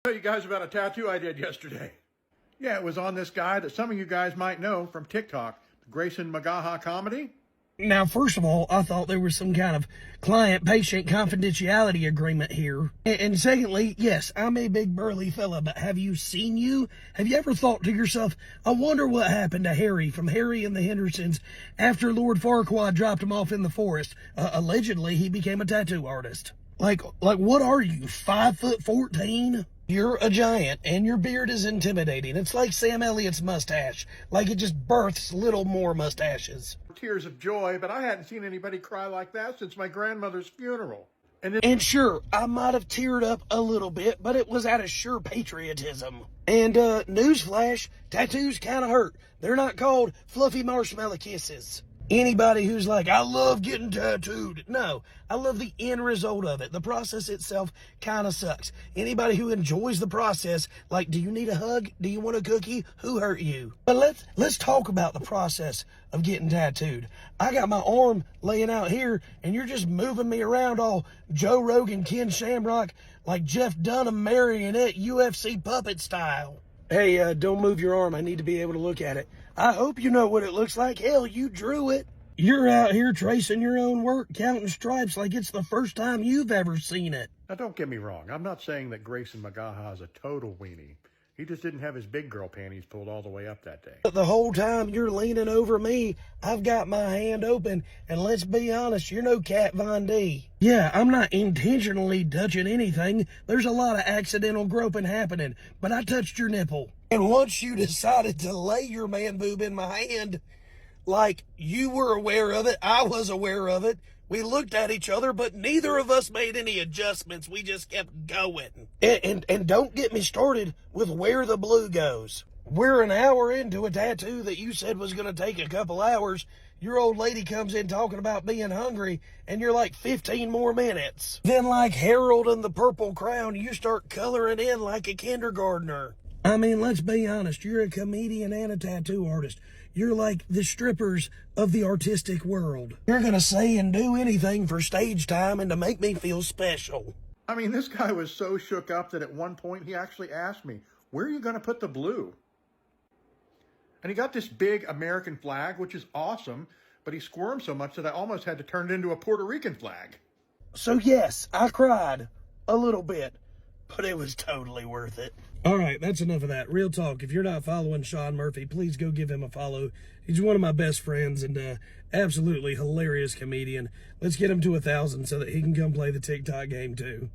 Tell you guys about a tattoo I did yesterday. Yeah, it was on this guy that some of you guys might know from TikTok, the Grayson Magaha comedy. Now, first of all, I thought there was some kind of client-patient confidentiality agreement here. And secondly, yes, I'm a big burly fella, but have you seen you? Have you ever thought to yourself, I wonder what happened to Harry from Harry and the Hendersons after Lord Farquaad dropped him off in the forest? Allegedly, he became a tattoo artist. Like what are you, 5'14"? You're a giant, and your beard is intimidating. It's like Sam Elliott's mustache. Like it just births little more mustaches. Tears of joy, but I hadn't seen anybody cry like that since my grandmother's funeral. And sure, I might have teared up a little bit, but it was out of sheer patriotism. And newsflash, tattoos kind of hurt. They're not called fluffy marshmallow kisses. Anybody who's like, I love getting tattooed. No, I love the end result of it. The process itself kind of sucks. Anybody who enjoys the process, like, do you need a hug? Do you want a cookie? Who hurt you? But let's talk about the process of getting tattooed. I got my arm laying out here, and you're just moving me around all Joe Rogan, Ken Shamrock, like Jeff Dunham marionette UFC puppet style. Hey, don't move your arm. I need to be able to look at it. I hope you know what it looks like. Hell, you drew it. You're out here tracing your own work, counting stripes like it's the first time you've ever seen it. Now, don't get me wrong. I'm not saying that Grayson Magaha is a total weenie. He just didn't have his big girl panties pulled all the way up that day. But the whole time you're leaning over me, I've got my hand open, and let's be honest, you're no Kat Von D. Yeah, I'm not intentionally touching anything. There's a lot of accidental groping happening, but I touched your nipple. And once you decided to lay your man boob in my hand, like you were aware of it, I was aware of it. We looked at each other, but neither of us made any adjustments. We just kept going. And don't get me started with where the blue goes. We're an hour into a tattoo that you said was going to take a couple hours. Your old lady comes in talking about being hungry, and you're like 15 more minutes. Then like Harold and the Purple Crown, you start coloring in like a kindergartner. I mean, let's be honest. You're a comedian and a tattoo artist. You're like the strippers of the artistic world. You're going to say and do anything for stage time and to make me feel special. I mean, this guy was so shook up that at one point he actually asked me, where are you going to put the blue? And he got this big American flag, which is awesome, but he squirmed so much that I almost had to turn it into a Puerto Rican flag. So yes, I cried a little bit, but it was totally worth it. All right, that's enough of that. Real talk. If you're not following Sean Murphy, please go give him a follow. He's one of my best friends and absolutely hilarious comedian. Let's get him to 1,000 so that he can come play the TikTok game too.